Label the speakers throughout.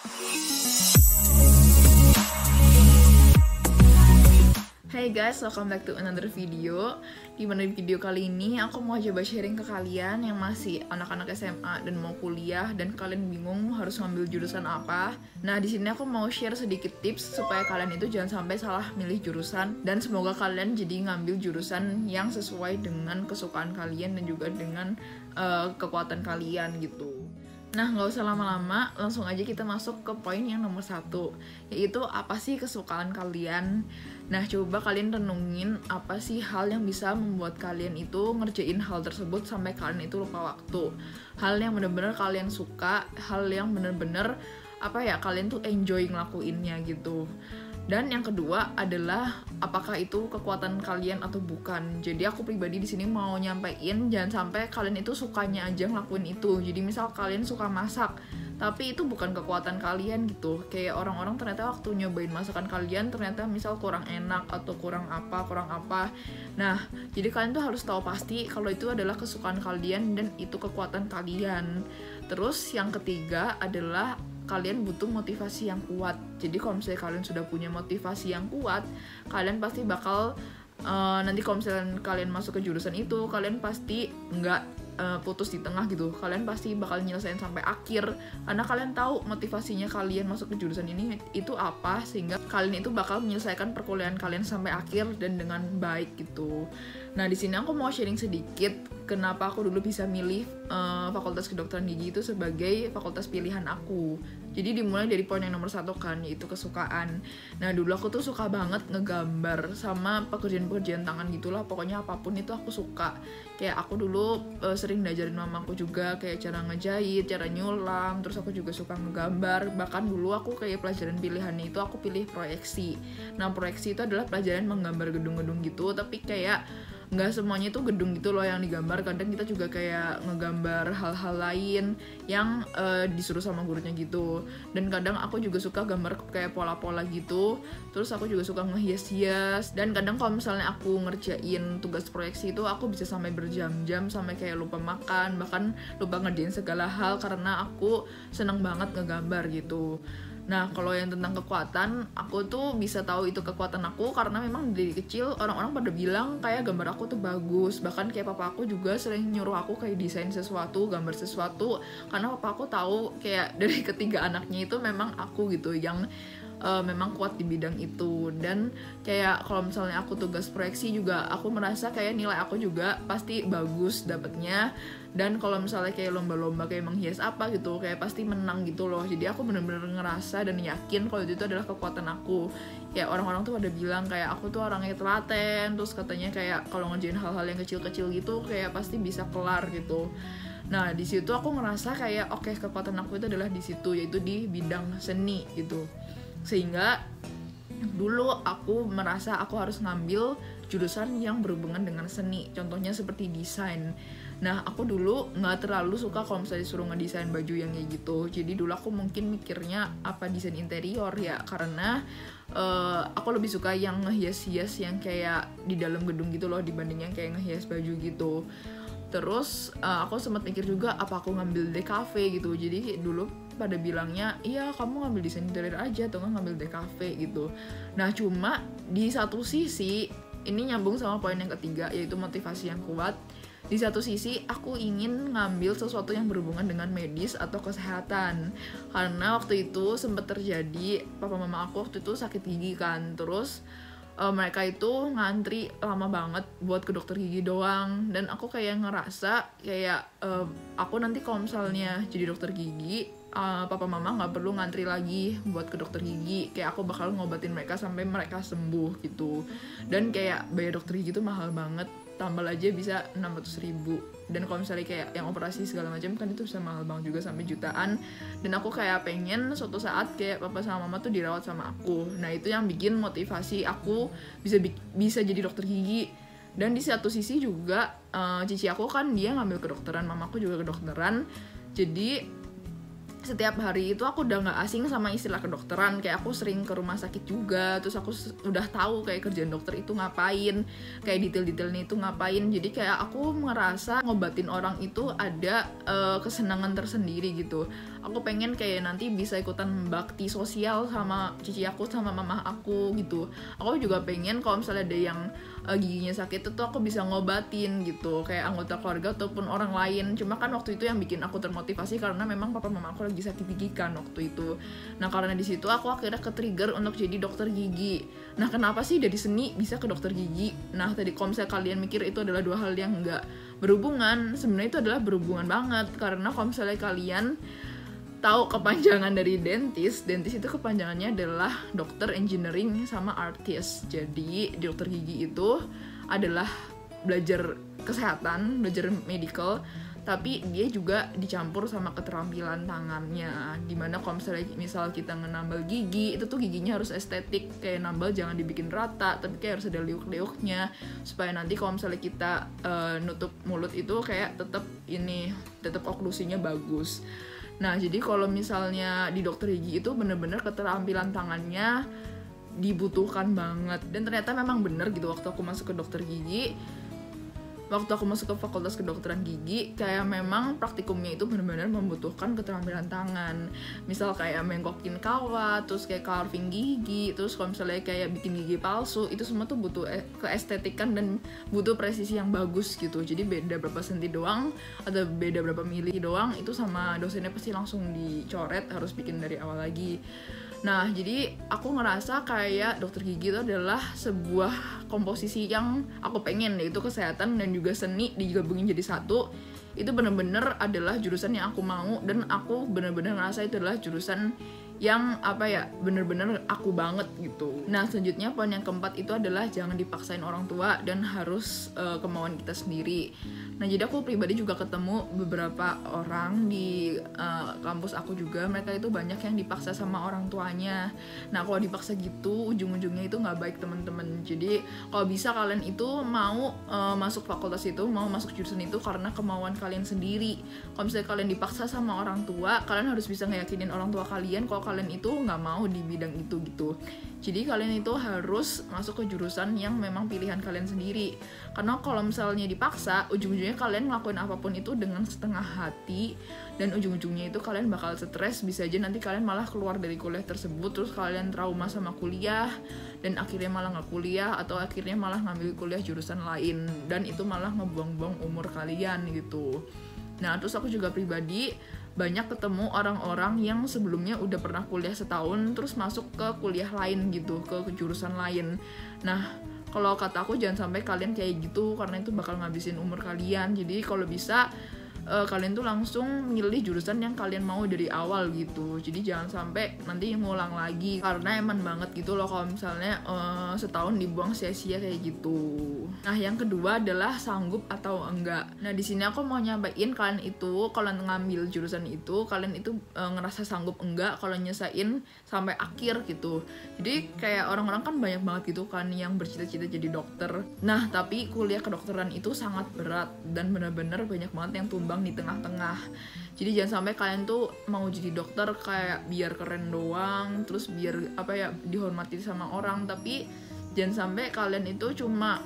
Speaker 1: Hey guys, welcome back to another video. Dimana di video kali ini aku mau coba sharing ke kalian yang masih anak-anak SMA dan mau kuliah dan kalian bingung harus ngambil jurusan apa. Nah, di sini aku mau share sedikit tips supaya kalian itu jangan sampai salah milih jurusan dan semoga kalian jadi ngambil jurusan yang sesuai dengan kesukaan kalian dan juga dengan kekuatan kalian gitu. Nah, nggak usah lama-lama, langsung aja kita masuk ke poin yang nomor 1, yaitu apa sih kesukaan kalian. Nah, coba kalian renungin apa sih hal yang bisa membuat kalian itu ngerjain hal tersebut sampai kalian itu lupa waktu. Hal yang bener-bener kalian suka, hal yang bener-bener kalian tuh enjoy ngelakuinnya gitu. Dan yang kedua adalah apakah itu kekuatan kalian atau bukan. Jadi aku pribadi di sini mau nyampein jangan sampai kalian itu sukanya aja ngelakuin itu. Jadi misal kalian suka masak, tapi itu bukan kekuatan kalian gitu. Kayak orang-orang ternyata waktu nyobain masakan kalian ternyata misal kurang enak atau kurang apa. Nah, jadi kalian tuh harus tahu pasti kalau itu adalah kesukaan kalian dan itu kekuatan kalian. Terus yang ketiga adalah kalian butuh motivasi yang kuat. Jadi kalau misalnya kalian sudah punya motivasi yang kuat, kalian pasti bakal nanti kalau misalnya kalian masuk ke jurusan itu, kalian pasti nggak putus di tengah gitu. Kalian pasti bakal nyelesain sampai akhir karena kalian tahu motivasinya kalian masuk ke jurusan ini itu apa, sehingga kalian itu bakal menyelesaikan perkuliahan kalian sampai akhir dan dengan baik gitu. Nah, di sini aku mau sharing sedikit kenapa aku dulu bisa milih Fakultas Kedokteran Gigi itu sebagai fakultas pilihan aku. Jadi dimulai dari poin yang nomor 1 kan, yaitu kesukaan. Nah, dulu aku tuh suka banget ngegambar sama pekerjaan-pekerjaan tangan gitulah. Pokoknya apapun itu aku suka. Kayak aku dulu sering diajarin mamaku juga kayak cara ngejahit, cara nyulam. Terus aku juga suka ngegambar. Bahkan dulu aku kayak pelajaran pilihannya itu aku pilih proyeksi. Nah, proyeksi itu adalah pelajaran menggambar gedung-gedung gitu. Tapi kayak nggak semuanya itu gedung gitu loh yang digambar. Kadang kita juga kayak ngegambar hal-hal lain yang disuruh sama gurunya gitu. Dan kadang aku juga suka gambar kayak pola-pola gitu. Terus aku juga suka ngehias-hias. Dan kadang kalau misalnya aku ngerjain tugas proyeksi itu aku bisa sampai berjam-jam, sampai kayak lupa makan, bahkan lupa ngerjain segala hal karena aku seneng banget ngegambar gitu. Nah, kalau yang tentang kekuatan, aku tuh bisa tahu itu kekuatan aku karena memang dari kecil orang-orang pada bilang kayak gambar aku tuh bagus. Bahkan kayak papa aku juga sering nyuruh aku kayak desain sesuatu, gambar sesuatu, karena papa aku tahu kayak dari ketiga anaknya itu memang aku gitu yang memang kuat di bidang itu. Dan kayak kalau misalnya aku tugas proyeksi juga aku merasa kayak nilai aku juga pasti bagus dapetnya. Dan kalau misalnya kayak lomba-lomba kayak menghias apa gitu kayak pasti menang gitu loh. Jadi aku bener-bener ngerasa dan yakin kalau itu adalah kekuatan aku. Kayak orang-orang tuh pada bilang kayak aku tuh orangnya telaten, terus katanya kayak kalau ngerjain hal-hal yang kecil-kecil gitu kayak pasti bisa kelar gitu. Nah, di situ aku ngerasa kayak oke, kekuatan aku itu adalah di situ, yaitu di bidang seni gitu. Sehingga dulu aku merasa aku harus ngambil jurusan yang berhubungan dengan seni, contohnya seperti desain. Nah, aku dulu nggak terlalu suka kalau misalnya disuruh ngedesain baju yang kayak gitu. Jadi dulu aku mungkin mikirnya apa desain interior ya, karena aku lebih suka yang ngehias-hias yang kayak di dalam gedung gitu loh dibanding yang kayak ngehias baju gitu. Terus aku sempat mikir juga apa aku ngambil DKV gitu. Jadi dulu pada bilangnya, iya kamu ngambil desain interior aja atau ngambil DKV gitu. Nah, cuma di satu sisi ini nyambung sama poin yang ketiga, yaitu motivasi yang kuat. Di satu sisi aku ingin ngambil sesuatu yang berhubungan dengan medis atau kesehatan, karena waktu itu sempat terjadi papa mama aku waktu itu sakit gigi kan. Terus mereka itu ngantri lama banget buat ke dokter gigi doang. Dan aku kayak ngerasa kayak aku nanti kalau misalnya jadi dokter gigi, papa mama gak perlu ngantri lagi buat ke dokter gigi. Kayak aku bakal ngobatin mereka sampai mereka sembuh gitu. Dan kayak bayar dokter gigi itu mahal banget, tambal aja bisa 600.000. Dan kalau misalnya kayak yang operasi segala macam kan itu bisa mahal banget juga sampai jutaan. Dan aku kayak pengen suatu saat kayak papa sama mama tuh dirawat sama aku. Nah, itu yang bikin motivasi aku bisa jadi dokter gigi. Dan di satu sisi juga cici aku kan dia ngambil kedokteran, mamaku juga kedokteran. Jadi setiap hari itu aku udah gak asing sama istilah kedokteran. Kayak aku sering ke rumah sakit juga, terus aku udah tahu kayak kerjaan dokter itu ngapain, kayak detail-detailnya itu ngapain. Jadi kayak aku ngerasa ngobatin orang itu ada kesenangan tersendiri gitu. aku pengen kayak nanti bisa ikutan bakti sosial sama cici aku sama mama aku gitu. Aku juga pengen kalau misalnya ada yang giginya sakit itu aku bisa ngobatin gitu, kayak anggota keluarga ataupun orang lain. Cuma kan waktu itu yang bikin aku termotivasi karena memang papa mama aku lagi sakit gigi kan waktu itu. Nah karena di situ aku akhirnya ke-trigger untuk jadi dokter gigi. Nah kenapa sih dari seni bisa ke dokter gigi? Nah tadi kalau misalnya kalian mikir itu adalah dua hal yang nggak berhubungan, sebenarnya itu adalah berhubungan banget. Karena kalau misalnya kalian tahu kepanjangan dari dentis itu kepanjangannya adalah dokter, engineering, sama artist. Jadi dokter gigi itu adalah belajar kesehatan, belajar medical, tapi dia juga dicampur sama keterampilan tangannya. Dimana kalau misal kita ngenambal gigi, itu tuh giginya harus estetik, kayak nambal jangan dibikin rata, tapi kayak harus ada liuk-liuknya supaya nanti kalau misalnya kita nutup mulut itu kayak tetap oklusinya bagus. Nah jadi kalau misalnya di dokter gigi itu bener-bener keterampilan tangannya dibutuhkan banget. Dan ternyata memang bener gitu, waktu aku masuk ke dokter gigi, waktu aku masuk ke fakultas kedokteran gigi, kayak memang praktikumnya itu benar-benar membutuhkan keterampilan tangan. Misal kayak mengkokin kawat, terus kayak carving gigi, terus kalau misalnya kayak bikin gigi palsu, itu semua tuh butuh keestetikan dan butuh presisi yang bagus gitu. Jadi beda berapa senti doang, atau beda berapa mili doang, itu sama dosennya pasti langsung dicoret, harus bikin dari awal lagi. Nah, jadi aku ngerasa kayak dokter gigi itu adalah sebuah komposisi yang aku pengen, yaitu kesehatan dan juga seni digabungin jadi satu. Itu bener-bener adalah jurusan yang aku mau, dan aku bener-bener ngerasa itu adalah jurusan yang bener-bener aku banget gitu. Nah selanjutnya poin yang keempat itu adalah jangan dipaksain orang tua dan harus kemauan kita sendiri. Nah jadi aku pribadi juga ketemu beberapa orang di kampus aku juga, mereka itu banyak yang dipaksa sama orang tuanya. Nah kalau dipaksa gitu ujung-ujungnya itu nggak baik teman-teman. Jadi kalau bisa kalian itu mau masuk fakultas itu, mau masuk jurusan itu karena kemauan kalian sendiri. Kalau misalnya kalian dipaksa sama orang tua, kalian harus bisa ngeyakinin orang tua kalian kalau kalian itu nggak mau di bidang itu gitu. Jadi kalian itu harus masuk ke jurusan yang memang pilihan kalian sendiri. Karena kalau misalnya dipaksa, ujung-ujungnya kalian ngelakuin apapun itu dengan setengah hati, dan ujung-ujungnya itu kalian bakal stres. Bisa aja nanti kalian malah keluar dari kuliah tersebut, terus kalian trauma sama kuliah, dan akhirnya malah nggak kuliah, atau akhirnya malah ngambil kuliah jurusan lain, dan itu malah ngebuang-buang umur kalian gitu. Nah terus aku juga pribadi banyak ketemu orang-orang yang sebelumnya udah pernah kuliah setahun terus masuk ke kuliah lain gitu, ke jurusan lain. Nah kalau kata aku jangan sampai kalian kayak gitu, karena itu bakal ngabisin umur kalian. Jadi kalau bisa kalian tuh langsung milih jurusan yang kalian mau dari awal gitu. Jadi jangan sampai nanti ngulang lagi, karena eman banget gitu loh kalau misalnya setahun dibuang sia-sia kayak gitu. Nah yang kedua adalah sanggup atau enggak. Nah di sini aku mau nyampain kalian itu kalau ngambil jurusan itu, kalian itu ngerasa sanggup enggak kalau nyesain sampai akhir gitu. Jadi kayak orang-orang kan banyak banget gitu kan yang bercita-cita jadi dokter. Nah tapi kuliah kedokteran itu sangat berat dan benar-benar banyak banget yang tumbang di tengah-tengah. Jadi jangan sampai kalian tuh mau jadi dokter kayak biar keren doang, terus biar dihormati sama orang, tapi jangan sampai kalian itu cuma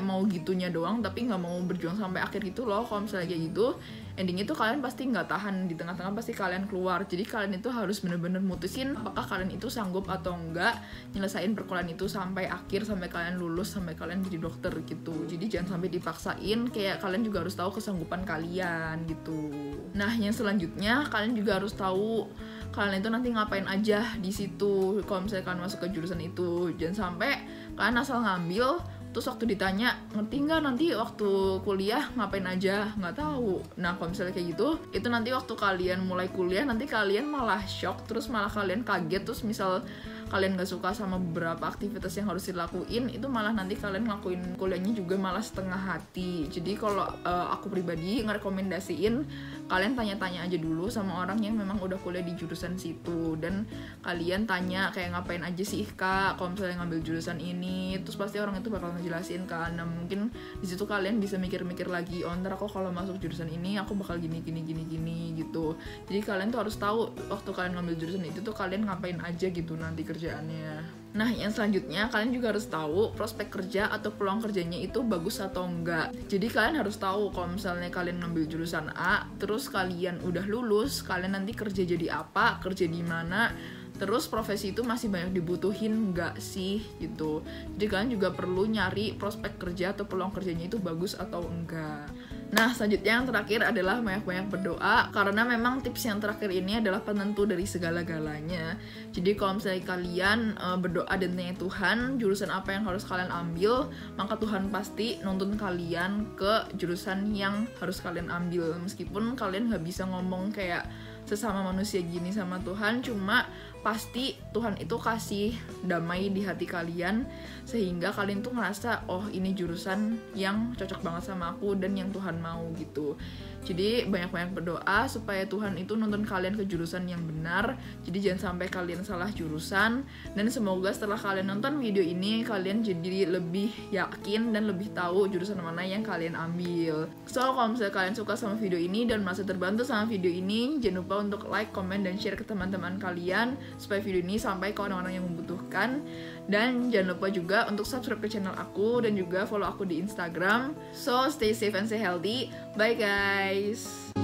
Speaker 1: mau gitunya doang tapi nggak mau berjuang sampai akhir gitu loh. Kalau misalnya kayak gitu, endingnya tuh kalian pasti nggak tahan di tengah-tengah, pasti kalian keluar. Jadi kalian itu harus bener-bener mutusin apakah kalian itu sanggup atau enggak nyelesain perkuliahan itu sampai akhir, sampai kalian lulus, sampai kalian jadi dokter gitu. Jadi jangan sampai dipaksain, kayak kalian juga harus tahu kesanggupan kalian gitu. Nah yang selanjutnya kalian juga harus tahu kalian itu nanti ngapain aja di situ. Kalau misalnya kalian masuk ke jurusan itu, jangan sampai kalian asal ngambil terus waktu ditanya ngerti nggak nanti waktu kuliah ngapain aja, nggak tahu. Nah kalau misalnya kayak gitu, itu nanti waktu kalian mulai kuliah nanti kalian malah shock, terus malah kalian kaget, terus misal kalian gak suka sama beberapa aktivitas yang harus dilakuin, itu malah nanti kalian ngelakuin kuliahnya juga malah setengah hati. Jadi kalau aku pribadi ngerekomendasiin kalian tanya-tanya aja dulu sama orang yang memang udah kuliah di jurusan situ, dan kalian tanya kayak ngapain aja sih kak kalau misalnya ngambil jurusan ini, terus pasti orang itu bakal ngejelasin kan. Nah mungkin di situ kalian bisa mikir-mikir lagi, oh ntar aku kalau masuk jurusan ini aku bakal gini gitu. Jadi kalian tuh harus tahu waktu kalian ngambil jurusan itu tuh kalian ngapain aja gitu nanti kerja pekerjaannya. Nah, yang selanjutnya kalian juga harus tahu prospek kerja atau peluang kerjanya itu bagus atau enggak. Jadi kalian harus tahu kalau misalnya kalian ngambil jurusan A, terus kalian udah lulus, kalian nanti kerja jadi apa, kerja di mana, terus profesi itu masih banyak dibutuhin nggak sih gitu. Jadi kalian juga perlu nyari prospek kerja atau peluang kerjanya itu bagus atau enggak. Nah, selanjutnya yang terakhir adalah banyak-banyak berdoa, karena memang tips yang terakhir ini adalah penentu dari segala-galanya. Jadi kalau misalnya kalian berdoa dan tanya Tuhan jurusan apa yang harus kalian ambil, maka Tuhan pasti nuntun kalian ke jurusan yang harus kalian ambil. Meskipun kalian nggak bisa ngomong kayak sesama manusia gini sama Tuhan, cuma pasti Tuhan itu kasih damai di hati kalian sehingga kalian tuh ngerasa oh ini jurusan yang cocok banget sama aku dan yang Tuhan mau gitu. Jadi banyak-banyak berdoa supaya Tuhan itu nuntun kalian ke jurusan yang benar. Jadi jangan sampai kalian salah jurusan, dan semoga setelah kalian nonton video ini kalian jadi lebih yakin dan lebih tahu jurusan mana yang kalian ambil. So kalau misalnya kalian suka sama video ini dan merasa terbantu sama video ini, jangan lupa untuk like, comment, dan share ke teman-teman kalian supaya video ini sampai ke orang-orang yang membutuhkan. Dan jangan lupa juga untuk subscribe ke channel aku dan juga follow aku di Instagram. So stay safe and stay healthy. Bye guys.